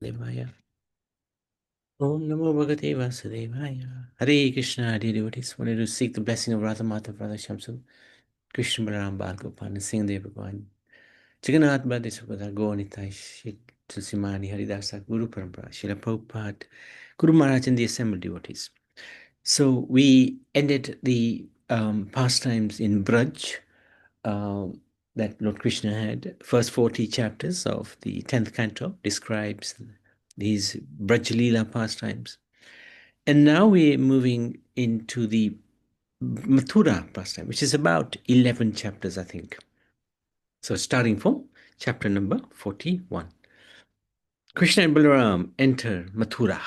Devaya. Om Namo Bhagate Vasudevaya. Hare Krishna, dear devotees. Wanted to seek the blessing of Radha Mata, Radha Shamsu, Krishna Balaram Bhargava, and Singh Dev Bhagwan. Jagannath Bhadre Subhadra, Gaunitai, Shik Tulsimani, Haridasa, Guru Parampara, Srila Prabhupada, Guru Maharaj, and the assembled devotees. So we ended the pastimes in Braj that Lord Krishna had. First 40 chapters of the 10th canto describes these Braj Leela pastimes. And now we're moving into the Mathura pastime, which is about 11 chapters, I think. So starting from chapter number 41. Krishna and Balaram enter Mathura.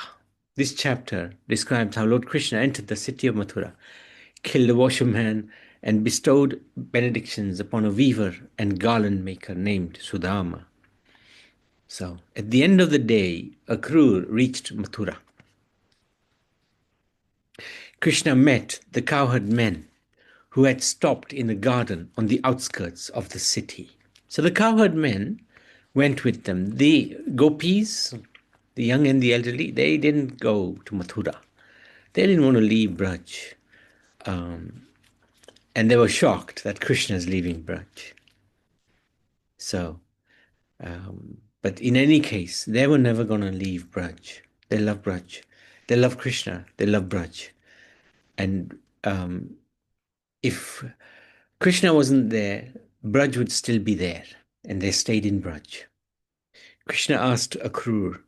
This chapter describes how Lord Krishna entered the city of Mathura, killed a washerman, and bestowed benedictions upon a weaver and garland maker named Sudama. So, at the end of the day, Akrur reached Mathura. Krishna met the cowherd men who had stopped in the garden on the outskirts of the city. So the cowherd men went with them. The gopis, the young and the elderly, they didn't go to Mathura. They didn't want to leave Braj. And they were shocked that Krishna is leaving Braj. So, but in any case, they were never going to leave Braj. They love Braj. They love Krishna. They love Braj. And if Krishna wasn't there, Braj would still be there. And they stayed in Braj. Krishna asked Akrur,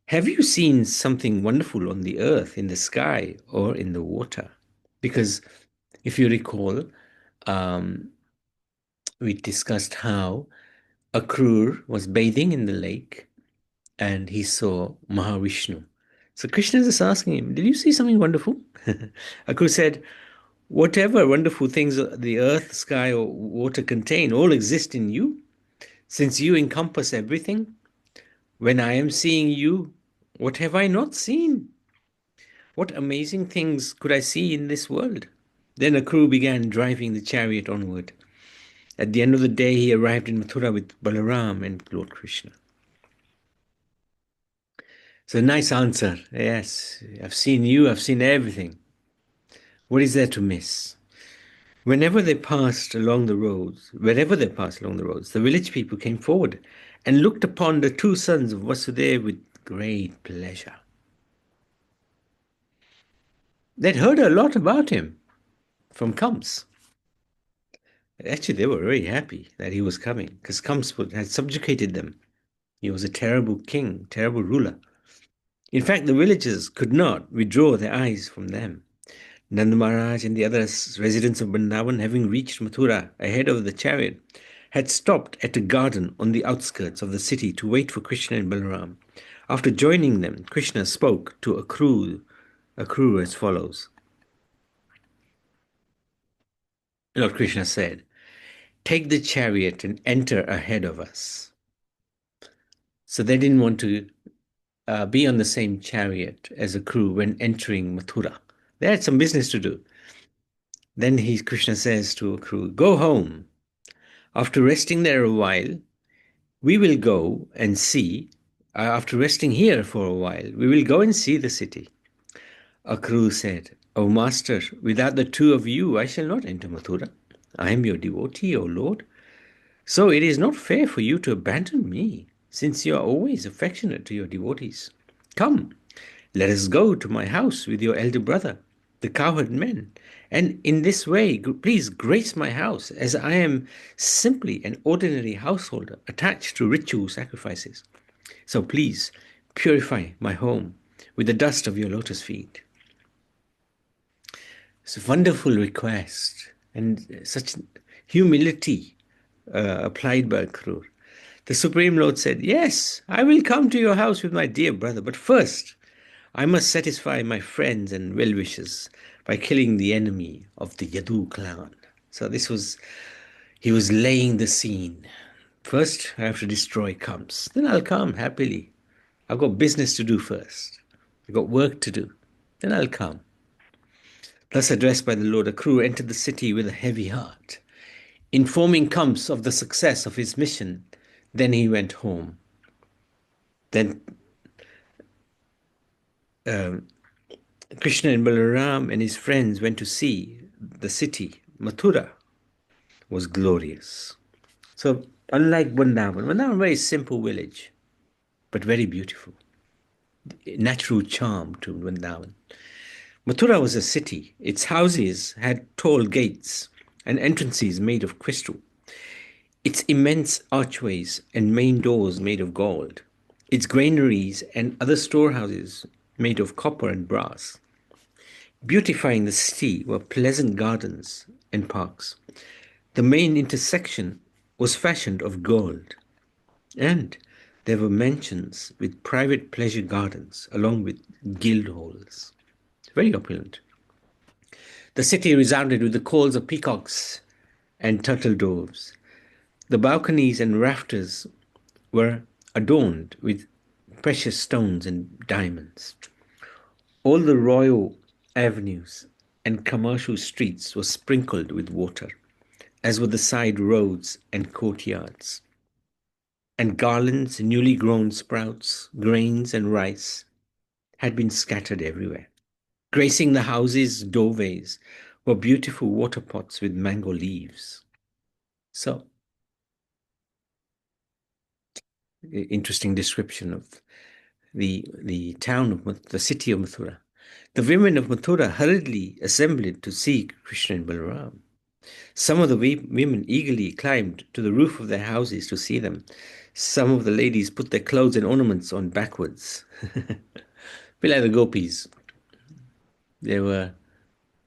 have you seen something wonderful on the earth, in the sky, or in the water? Because if you recall, we discussed how Akrur was bathing in the lake and he saw Mahavishnu. So Krishna is asking him, did you see something wonderful? Akrur said, whatever wonderful things the earth, sky, or water contain all exist in you, since you encompass everything. When I am seeing you, what have I not seen? What amazing things could I see in this world? Then Akrur began driving the chariot onward. At the end of the day, he arrived in Mathura with Balaram and Lord Krishna. So, nice answer. Yes, I've seen you, I've seen everything. What is there to miss? Whenever they passed along the roads, wherever they passed along the roads, the village people came forward and looked upon the two sons of Vasudeva with great pleasure. They'd heard a lot about him from Kams. Actually, they were very happy that he was coming because Kams had subjugated them. He was a terrible king, terrible ruler. In fact, the villagers could not withdraw their eyes from them. Nanda Maharaj and the other residents of Vrindavan, having reached Mathura ahead of the chariot, had stopped at a garden on the outskirts of the city to wait for Krishna and Balaram. After joining them, Krishna spoke to Akrur as follows. Lord Krishna said, take the chariot and enter ahead of us. So they didn't want to be on the same chariot as Akrur when entering Mathura. They had some business to do. Then Krishna says to Akrur, go home. After resting there a while, we will go and see. After resting here for a while, we will go and see the city. Akrur said, O Master, without the two of you, I shall not enter Mathura. I am your devotee, O Lord. So it is not fair for you to abandon me, since you are always affectionate to your devotees. Come, let us go to my house with your elder brother, the cowherd men, and in this way, please grace my house, as I am simply an ordinary householder attached to ritual sacrifices. So please purify my home with the dust of your lotus feet. It's a wonderful request and such humility applied by Akrur. The Supreme Lord said, yes, I will come to your house with my dear brother, but first I must satisfy my friends and well-wishers by killing the enemy of the Yadu clan. So he was laying the scene. First, I have to destroy Kams. Then I'll come happily. I've got business to do first. I've got work to do. Then I'll come. Thus addressed by the Lord, Akrur entered the city with a heavy heart, informing Kams of the success of his mission. Then he went home. Then um, Krishna and Balaram and his friends went to see the city. Mathura was glorious. So, unlike Vrindavan, a very simple village, but very beautiful. Natural charm to Vrindavan. Mathura was a city. Its houses had tall gates and entrances made of crystal. Its immense archways and main doors made of gold. Its granaries and other storehouses made of copper and brass. Beautifying the city were pleasant gardens and parks. The main intersection was fashioned of gold, and there were mansions with private pleasure gardens along with guild halls. Very opulent. The city resounded with the calls of peacocks and turtle doves. The balconies and rafters were adorned with precious stones and diamonds. All the royal avenues and commercial streets were sprinkled with water, as were the side roads and courtyards. And garlands, newly grown sprouts, grains, and rice had been scattered everywhere. Gracing the houses' doorways were beautiful water pots with mango leaves. So, interesting description of the town of the city of Mathura. The women of Mathura hurriedly assembled to see Krishna and Balaram. Some of the women eagerly climbed to the roof of their houses to see them. Some of the ladies put their clothes and ornaments on backwards. Be like the gopis. They were,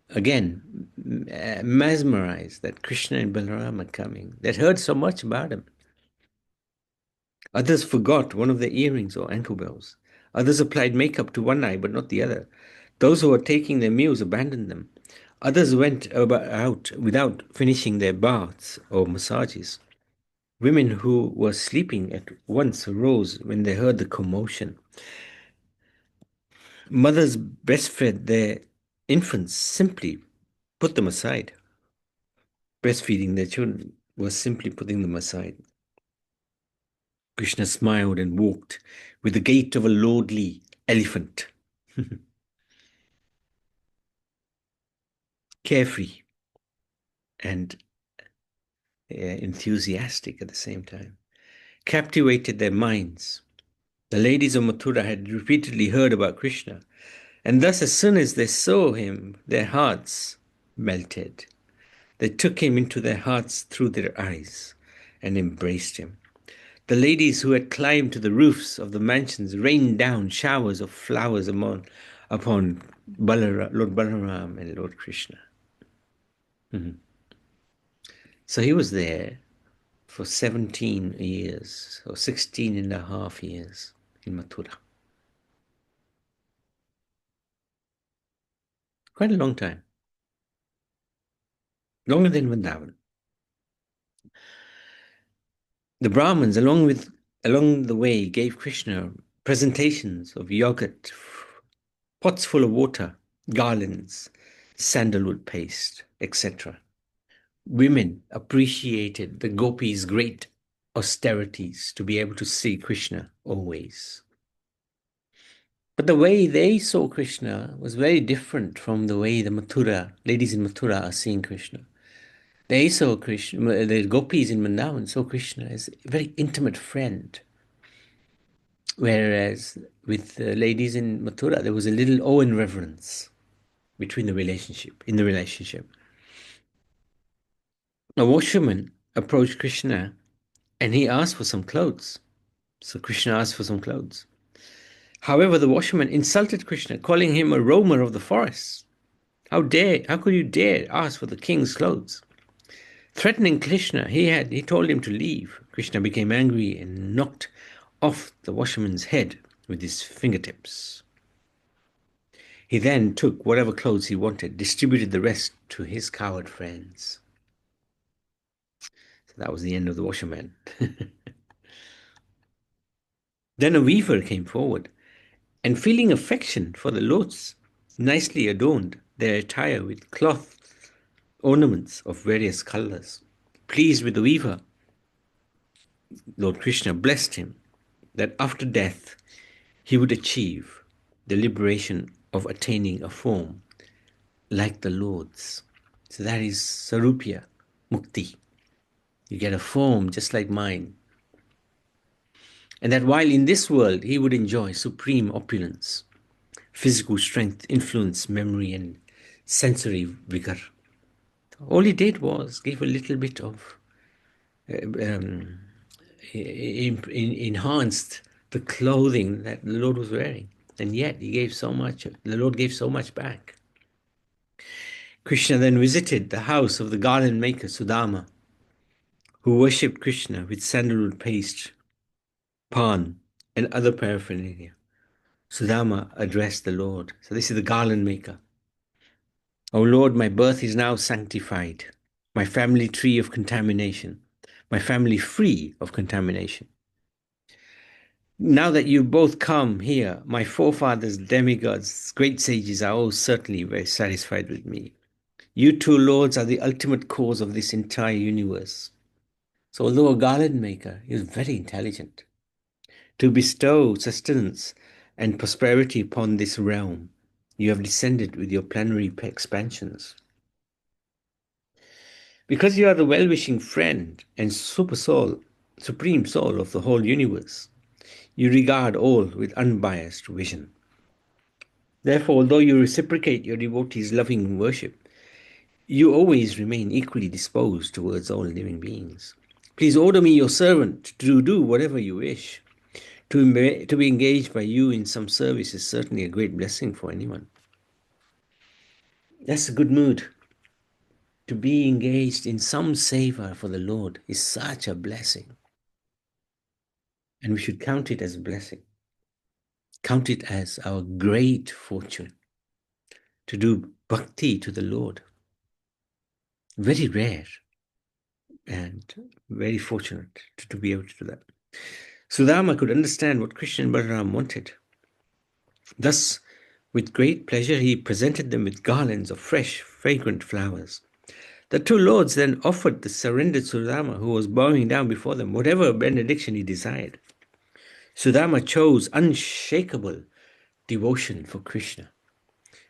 again, mesmerized that Krishna and Balaram are coming. They'd heard so much about him. Others forgot one of their earrings or ankle bells. Others applied makeup to one eye but not the other. Those who were taking their meals abandoned them. Others went out without finishing their baths or massages. Women who were sleeping at once arose when they heard the commotion. Mothers breastfed their infants, simply put them aside. Breastfeeding their children was simply putting them aside. Krishna smiled and walked with the gait of a lordly elephant, carefree and enthusiastic at the same time, captivated their minds. The ladies of Mathura had repeatedly heard about Krishna, and thus as soon as they saw him, their hearts melted. They took him into their hearts through their eyes and embraced him. The ladies who had climbed to the roofs of the mansions rained down showers of flowers upon Lord Balaram and Lord Krishna. Mhm. So he was there for 17 years, or 16 and a half years in Mathura. Quite a long time. Longer than Vrindavan. The Brahmins, along the way, gave Krishna presentations of yogurt, pots full of water, garlands, sandalwood paste, etc. Women appreciated the gopis' great austerities to be able to see Krishna always. But the way they saw Krishna was very different from the way the Mathura, ladies in Mathura are seeing Krishna. They saw Krishna, the gopis in Vrindavan saw Krishna as a very intimate friend. Whereas with the ladies in Mathura, there was a little awe and reverence in the relationship. A washerman approached Krishna and he asked for some clothes. So Krishna asked for some clothes. However, the washerman insulted Krishna, calling him a roamer of the forests. How could you dare ask for the king's clothes? Threatening Krishna, he told him to leave. Krishna became angry and knocked off the washerman's head with his fingertips. He then took whatever clothes he wanted, distributed the rest to his coward friends. So that was the end of the washerman. Then a weaver came forward, and feeling affection for the lords, nicely adorned their attire with cloth ornaments of various colors. Pleased with the weaver, Lord Krishna blessed him that after death he would achieve the liberation of attaining a form like the Lord's. So that is Sarupya Mukti. You get a form just like mine. And that while in this world he would enjoy supreme opulence, physical strength, influence, memory, and sensory vigor. All he did was give a little bit of enhanced the clothing that the Lord was wearing. And yet he gave so much, the Lord gave so much back. Krishna then visited the house of the garland maker Sudama, who worshipped Krishna with sandalwood paste, pan, and other paraphernalia. Sudama addressed the Lord. So this is the garland maker. O Lord, my birth is now sanctified, my family tree of contamination, my family free of contamination. Now that you both come here, my forefathers, demigods, great sages are all certainly very satisfied with me. You two lords are the ultimate cause of this entire universe. So although a garland maker, he was very intelligent. To bestow sustenance and prosperity upon this realm, you have descended with your planetary expansions. Because you are the well-wishing friend and supreme soul of the whole universe, you regard all with unbiased vision. Therefore, although you reciprocate your devotees' loving worship, you always remain equally disposed towards all living beings. Please order me, your servant, to do whatever you wish. To be engaged by you in some service is certainly a great blessing for anyone. That's a good mood. To be engaged in some seva for the Lord is such a blessing. And we should count it as a blessing. Count it as our great fortune to do bhakti to the Lord. Very rare and very fortunate to be able to do that. Sudama could understand what Krishna and Balaram wanted. Thus, with great pleasure, he presented them with garlands of fresh, fragrant flowers. The two lords then offered the surrendered Sudama, who was bowing down before them, whatever benediction he desired. Sudama chose unshakable devotion for Krishna,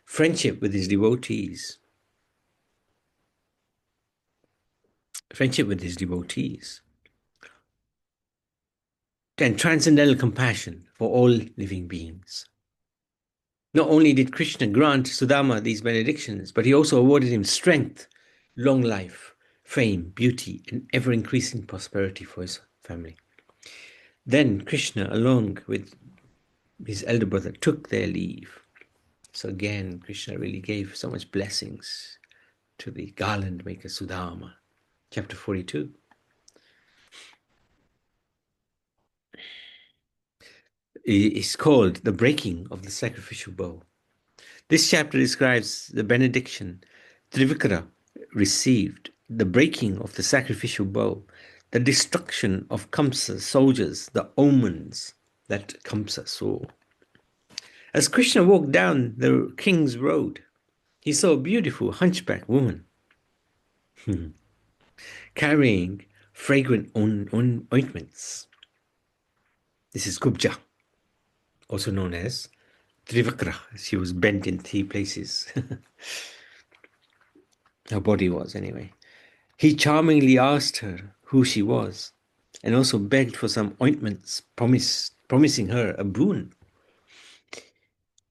friendship with his devotees, and transcendental compassion for all living beings. Not only did Krishna grant Sudama these benedictions, but he also awarded him strength, long life, fame, beauty, and ever-increasing prosperity for his family. Then Krishna, along with his elder brother, took their leave. So again, Krishna really gave so much blessings to the garland maker Sudama. Chapter 42. Is called the breaking of the sacrificial bow. This chapter describes the benediction Trivikara received, the breaking of the sacrificial bow, the destruction of Kamsa's soldiers, the omens that Kamsa saw. As Krishna walked down the king's road, he saw a beautiful hunchback woman carrying fragrant ointments. This is Kubja, also known as Trivikra. She was bent in 3 places. Her body was, anyway. He charmingly asked her who she was and also begged for some ointments, promising her a boon.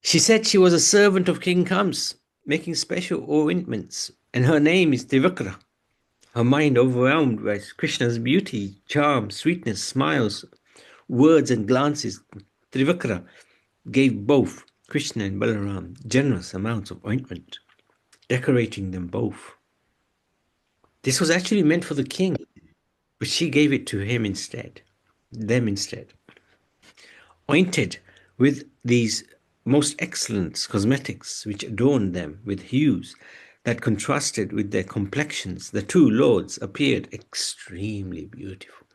She said she was a servant of King Kams, making special ointments, and her name is Trivikra. Her mind overwhelmed by Krishna's beauty, charm, sweetness, smiles, words and glances, Trivikra gave both Krishna and Balaram generous amounts of ointment, decorating them both. This was actually meant for the king, but she gave it to him instead, them instead. Ointed with these most excellent cosmetics which adorned them with hues that contrasted with their complexions, the two lords appeared extremely beautiful.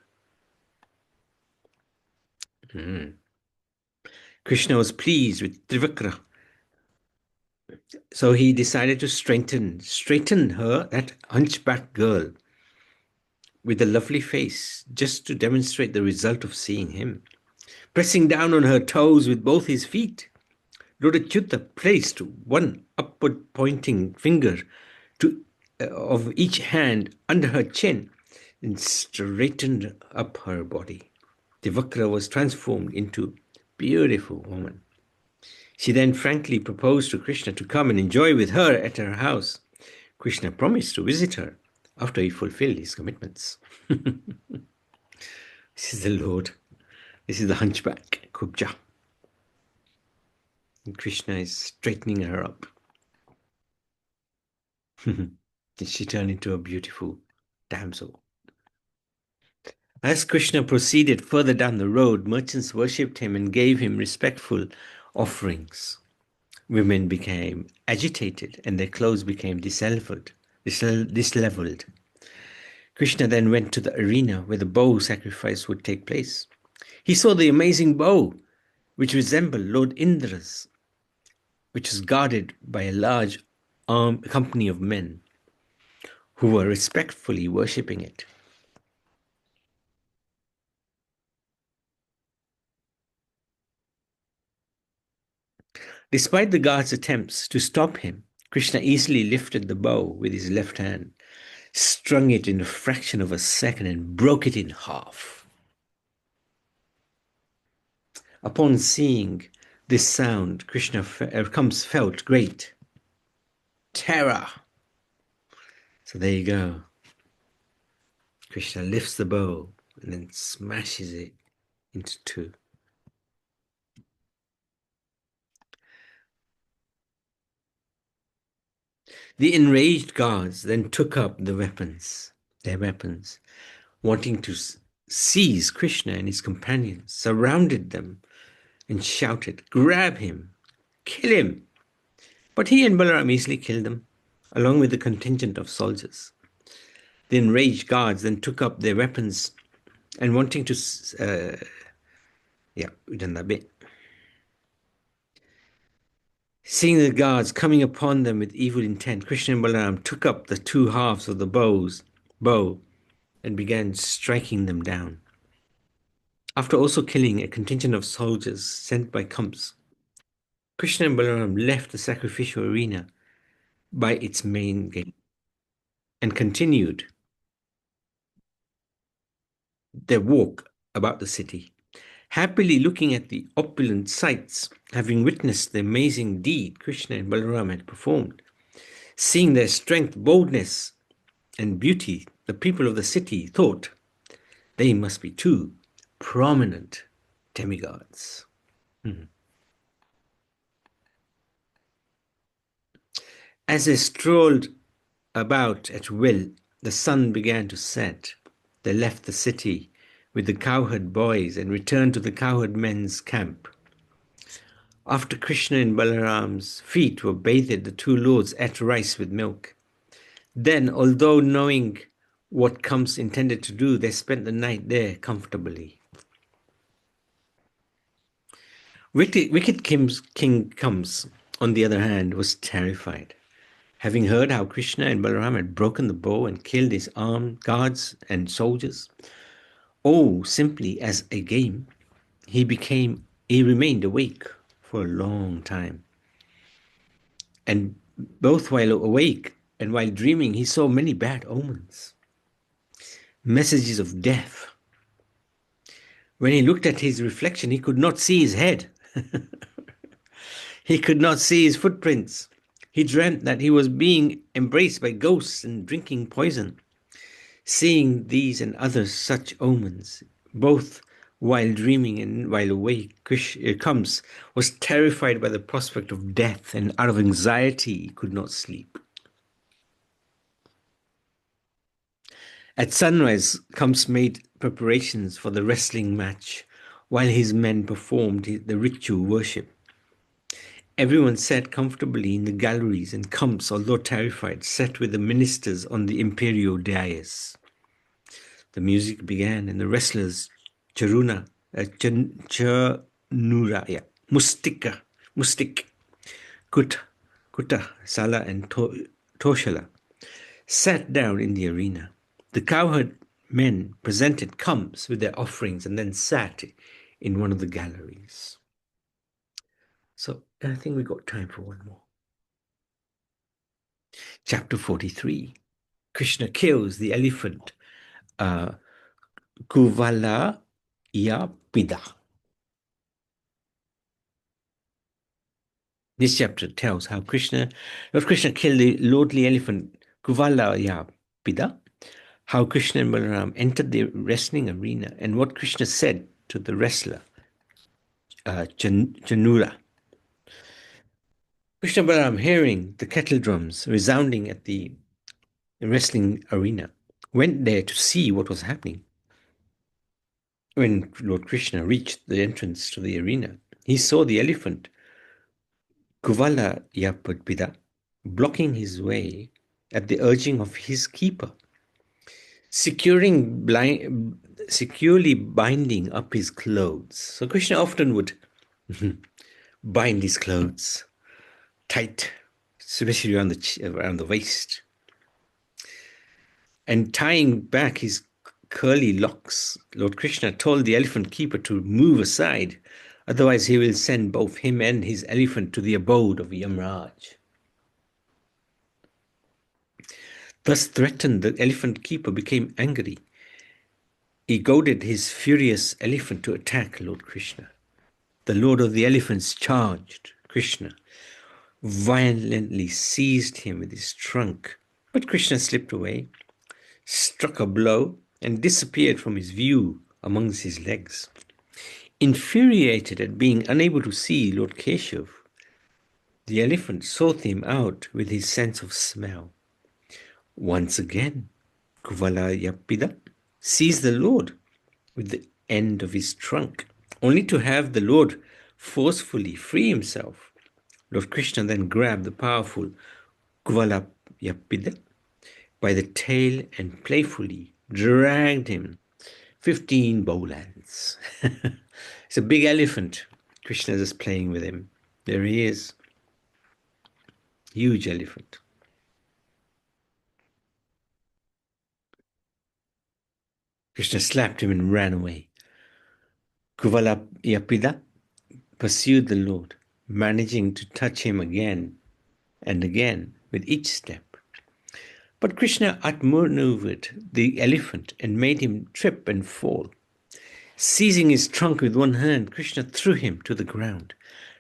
Krishna was pleased with Trivikra, so he decided to straighten her, that hunchback girl, with a lovely face, just to demonstrate the result of seeing him. Pressing down on her toes with both his feet, Lord Achyuta placed one upward pointing finger of each hand under her chin and straightened up her body. Devakra was transformed into a beautiful woman. She then frankly proposed to Krishna to come and enjoy with her at her house. Krishna promised to visit her after he fulfilled his commitments. This is the Lord. This is the hunchback, Kubja. And Krishna is straightening her up. She turned into a beautiful damsel. As Krishna proceeded further down the road, merchants worshipped him and gave him respectful offerings. Women became agitated and their clothes became disheveled. Krishna then went to the arena where the bow sacrifice would take place. He saw the amazing bow, which resembled Lord Indra's, which was guarded by a large company of men who were respectfully worshipping it. Despite the guards' attempts to stop him, Krishna easily lifted the bow with his left hand, strung it in a fraction of a second, and broke it in half. Upon seeing this sound, Krishna felt great terror. So there you go. Krishna lifts the bow and then smashes it into two. The enraged guards then took up their weapons, wanting to seize Krishna and his companions, surrounded them and shouted, "Grab him! Kill him!" But he and Balaram easily killed them, along with the contingent of soldiers. The enraged guards then took up their weapons and wanting to... we've done that bit. Seeing the guards coming upon them with evil intent, Krishna and Balaram took up the two halves of the bow and began striking them down. After also killing a contingent of soldiers sent by Kamsa, Krishna and Balaram left the sacrificial arena by its main gate and continued their walk about the city, happily looking at the opulent sights, having witnessed the amazing deed Krishna and Balaram had performed. Seeing their strength, boldness, and beauty, the people of the city thought they must be two prominent demigods. As they strolled about at will, the sun began to set. They left the city with the cowherd boys and returned to the cowherd men's camp. After Krishna and Balaram's feet were bathed, the two lords ate rice with milk. Then, although knowing what Kamsa intended to do, they spent the night there comfortably. Wicked King Kamsa, on the other hand, was terrified. Having heard how Krishna and Balaram had broken the bow and killed his armed guards and soldiers, simply as a game, he remained awake for a long time. And both while awake and while dreaming, he saw many bad omens, messages of death. When he looked at his reflection, he could not see his head. He could not see his footprints. He dreamt that he was being embraced by ghosts and drinking poison. Seeing these and other such omens, both while dreaming and while awake, Kamsa was terrified by the prospect of death, and out of anxiety he could not sleep. At sunrise, Kamsa made preparations for the wrestling match while his men performed the ritual worship. Everyone sat comfortably in the galleries, and Kamsa, although terrified, sat with the ministers on the imperial dais. The music began, and the wrestlers, Mustika, Kuta, Sala, and Toshala, sat down in the arena. The cowherd men presented Kamsa with their offerings and then sat in one of the galleries. So I think we got time for one more. Chapter 43. Krishna kills the elephant Kuvala Pida. This chapter tells how Lord Krishna killed the lordly elephant Kuvala Pida, how Krishna and Balaram entered the wrestling arena, and what Krishna said to the wrestler Janura. Krishna and Balaram, hearing the kettle drums resounding at the wrestling arena, went there to see what was happening. When Lord Krishna reached the entrance to the arena, he saw the elephant Kuvala Yapudpida blocking his way at the urging of his keeper, securely binding up his clothes. So Krishna often would bind his clothes tight, especially around the waist, and tying back his curly locks. Lord Krishna told the elephant keeper to move aside, otherwise he will send both him and his elephant to the abode of Yamraj. Thus threatened, the elephant keeper became angry. He goaded his furious elephant to attack Lord Krishna. The Lord of the Elephants charged Krishna, violently seized him with his trunk. But Krishna slipped away, struck a blow, and disappeared from his view amongst his legs. Infuriated at being unable to see Lord Keshav, the elephant sought him out with his sense of smell. Once again, Kuvalayapida seized the Lord with the end of his trunk, only to have the Lord forcefully free himself. Lord Krishna then grabbed the powerful Kuvalayapida by the tail and playfully dragged him 15 bowlands. It's a big elephant. Krishna is just playing with him. There he is. Huge elephant. Krishna slapped him and ran away. Kuvalayapida pursued the Lord, managing to touch him again and again with each step. But Krishna outmaneuvered the elephant and made him trip and fall. Seizing his trunk with one hand, Krishna threw him to the ground.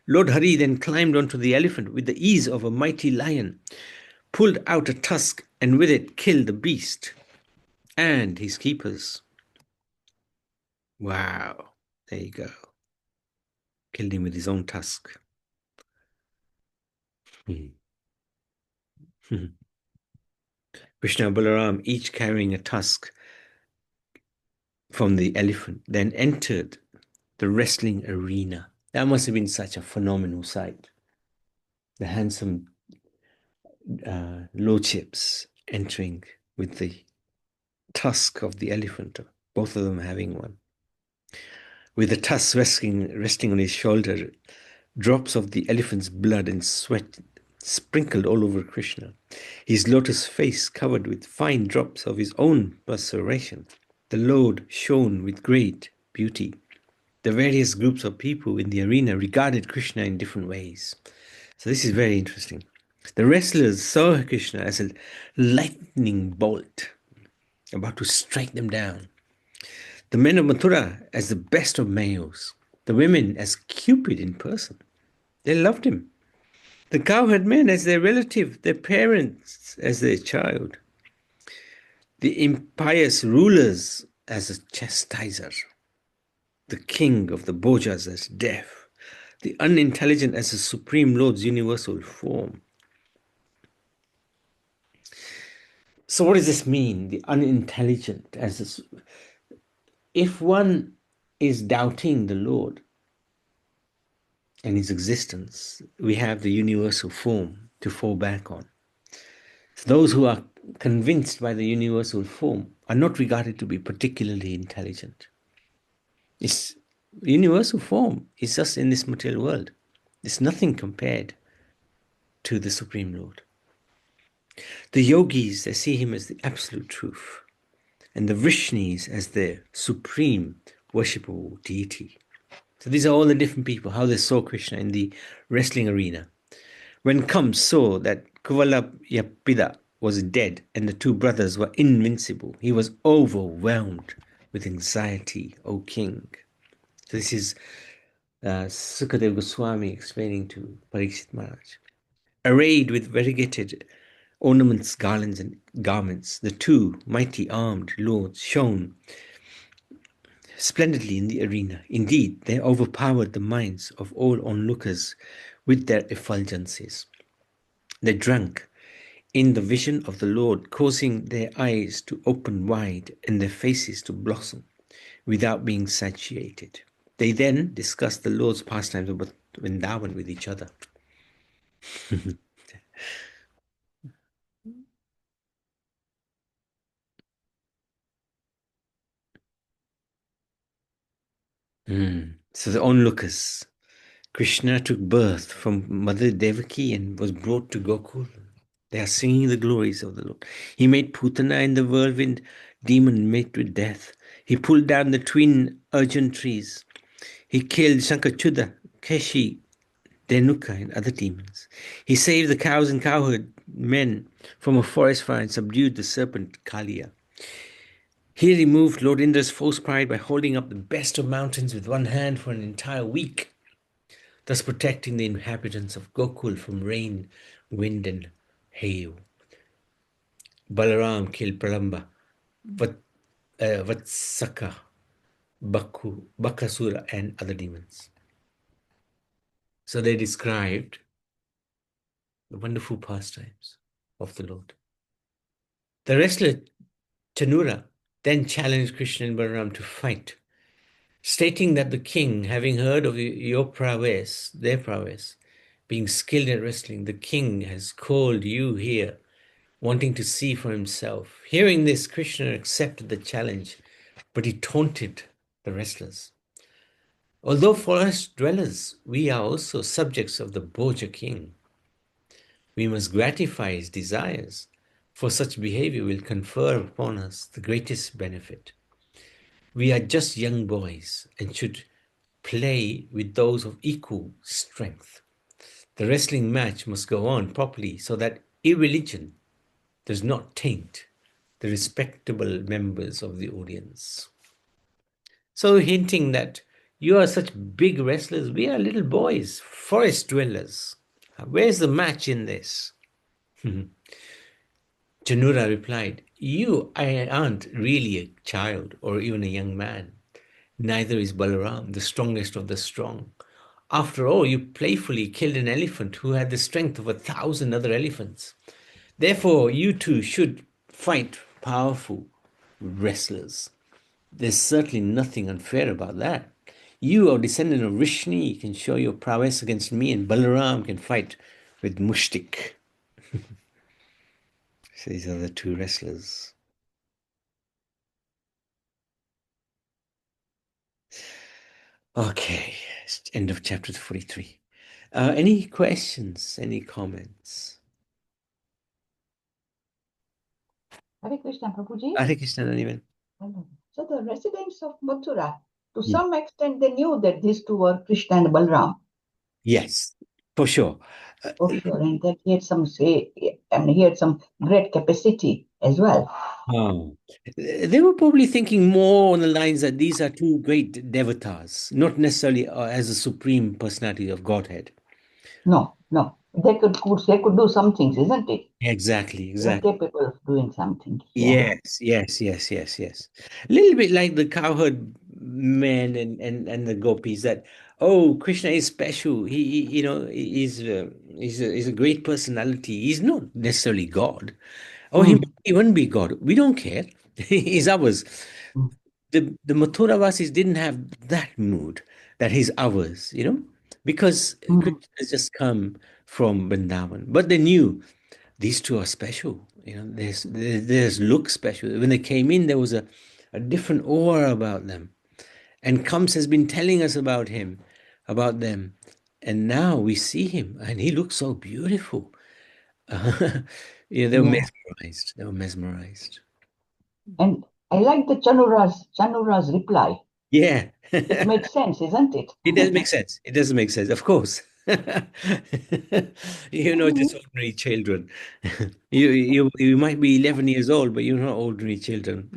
Lord Hari then climbed onto the elephant with the ease of a mighty lion, pulled out a tusk, and with it killed the beast and his keepers. Wow, there you go. Killed him with his own tusk. Krishna and Balaram, each carrying a tusk from the elephant, then entered the wrestling arena. That must have been such a phenomenal sight. The handsome lordships entering with the tusk of the elephant, both of them having one. With the tusk resting on his shoulder, drops of the elephant's blood and sweat sprinkled all over Krishna, his lotus face covered with fine drops of his own perspiration. The Lord shone with great beauty. The various groups of people in the arena regarded Krishna in different ways. So this is very interesting. The wrestlers saw Krishna as a lightning bolt about to strike them down. The men of Mathura as the best of males. The women as Cupid in person. They loved him. The cowherd men as their relative, their parents as their child. The impious rulers as a chastiser. The king of the Bhojas as deaf. The unintelligent as the Supreme Lord's universal form. So what does this mean? The unintelligent as if one is doubting the Lord and his existence, we have the universal form to fall back on. So those who are convinced by the universal form are not regarded to be particularly intelligent. It's universal form is just in this material world. It's nothing compared to the Supreme Lord. The yogis, they see him as the absolute truth, and the Vrishnis as their supreme worshipable deity. So these are all the different people, how they saw Krishna in the wrestling arena. When Kam saw that Kuvalapida was dead and the two brothers were invincible, he was overwhelmed with anxiety, O king. So this is Sukadeva Goswami explaining to Parikshit Maharaj. Arrayed with variegated ornaments, garlands, and garments, the two mighty armed lords shone splendidly in the arena. Indeed, they overpowered the minds of all onlookers with their effulgences. They drank in the vision of the Lord, causing their eyes to open wide and their faces to blossom without being satiated. They then discussed the Lord's pastimes of Vrindavan with each other. So the onlookers, Krishna took birth from Mother Devaki and was brought to Gokul. They are singing the glories of the Lord. He made Putana in the whirlwind demon met with death. He pulled down the twin urgent trees. He killed Shankachuda, Keshi, Denuka, and other demons. He saved the cows and cowherd men from a forest fire and subdued the serpent Kalia. He removed Lord Indra's false pride by holding up the best of mountains with one hand for an entire week, thus protecting the inhabitants of Gokul from rain, wind, and hail. Balaram killed Pralamba, Vatsaka, Bakasura, and other demons. So they described the wonderful pastimes of the Lord. The wrestler Chanura then challenged Krishna and Balaram to fight, stating that the king, having heard of your prowess, their prowess, being skilled at wrestling, the king has called you here, wanting to see for himself. Hearing this, Krishna accepted the challenge, but he taunted the wrestlers. Although forest dwellers, we are also subjects of the Bhoja king. We must gratify his desires, for such behavior will confer upon us the greatest benefit. We are just young boys and should play with those of equal strength. The wrestling match must go on properly so that irreligion does not taint the respectable members of the audience. So, hinting that you are such big wrestlers, we are little boys, forest dwellers. Where's the match in this? Janura replied, You aren't really a child or even a young man. Neither is Balaram, the strongest of the strong. After all, you playfully killed an elephant who had the strength of 1,000 other elephants. Therefore, you two should fight powerful wrestlers. There's certainly nothing unfair about that. You are descendant of Rishni, can show your prowess against me, and Balaram can fight with Mushtik. So these are the two wrestlers. Okay, end of chapter 43. Any questions? Any comments? Hare Krishna, Prabhuji. Hare Krishna, Nanivan. So the residents of Mathura, to Yeah. some extent, they knew that these two were Krishna and Balram. Yes, for sure. For sure, and that he had some say, and he had some great capacity as well. They were probably thinking more on the lines that these are two great devatas, not necessarily as a supreme personality of Godhead. No, they could do some things, isn't it? Exactly, They are exactly. capable of doing something. Yeah. Yes. A little bit like the cowherd men and the gopis that, oh, Krishna is special. He's a great personality. He's not necessarily God. Or he Mm, may even be God. We don't care. He's ours. mm, The Mathuravasis didn't have that mood that he's ours, because mm, Krishna has just come from Vrindavan. But they knew these two are special. There's look special. When they came in, there was a different aura about them. And Kams has been telling us about them. And now we see him, and he looks so beautiful. They were yeah. mesmerized. They were mesmerized. And I like the Chanura's reply. Yeah. It made sense, isn't it? It does make sense. It does make sense, of course. You're not just ordinary children. You might be 11 years old, but you're not ordinary children.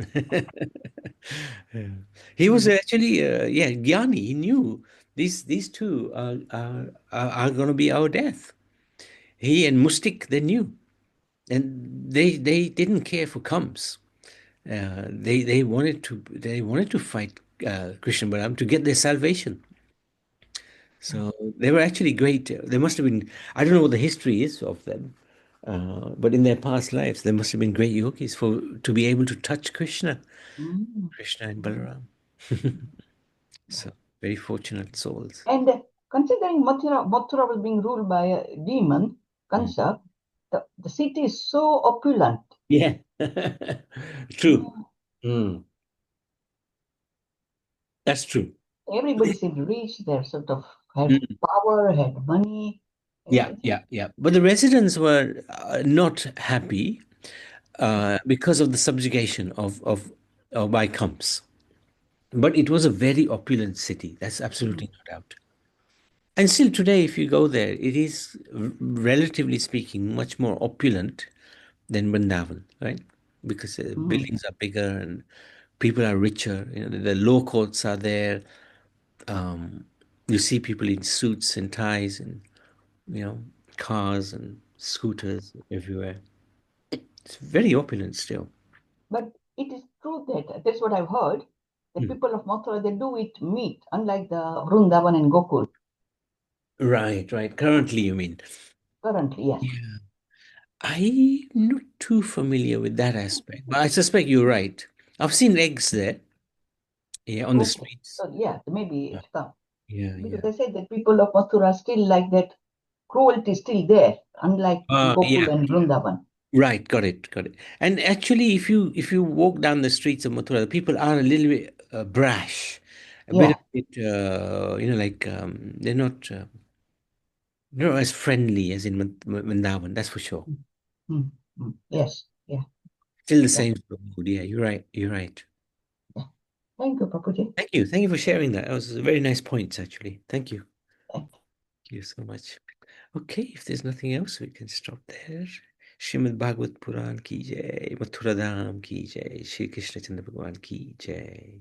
Yeah. He was Mm, actually, yeah, Gyani. He knew these two are going to be our death. He and Mustik, they knew, and they didn't care for comes. They wanted to fight Krishna Balaram to get their salvation. So they were actually great. They must have been, I don't know what the history is of them, but in their past lives, they must have been great yogis for to be able to touch mm, Krishna and mm. Balaram. So very fortunate souls. And considering Mathura was being ruled by a demon, Mm. Kansa, the city is so opulent. Yeah, true. Mm. Mm. That's true. Everybody seemed rich. They sort of had Mm. power, had money, Yeah, everything. yeah, yeah. But the residents were not happy because of the subjugation of by Kamsa. But it was a very opulent city. That's Mm, absolutely no doubt. And still today, if you go there, it is relatively speaking much more opulent than Vrindavan, right? Because mm. buildings are bigger and people are richer. The law courts are there. Um, you see people in suits and ties and you know cars and scooters everywhere. It's very opulent still. But it is true that that's what I've heard. The Hmm. people of Mathura they do eat meat, unlike the Vrindavan and Gokul. Right, right. Currently, you mean? Currently, yes. Yeah. I'm not too familiar with that aspect, but I suspect you're right. I've seen eggs there, yeah, on the Okay. streets. So yeah, maybe Yeah, it comes yeah, because yeah. they say that people of Mathura still like that cruelty is still there, unlike Gokul Yeah, and Vrindavan. right. Got it, got it. And actually, if you walk down the streets of Mathura, the people are a little bit brash, a bit, Yeah. of it, like they're not as friendly as in Vrindavan. That's for sure. Mm, mm, Yes. Yeah. Still the Yeah. same sort of mood. Yeah, you're right. You're right. Yeah. Thank you, Papuji. Thank you for sharing that. That was a very nice points, actually. Thank you. Thank Thank you so much. Okay, if there's nothing else, we can stop there. Shrimad Bhagavad Puran ki jai, Mathura Dham ki jai, Shri Krishna Chandra Bhagwan ki jai.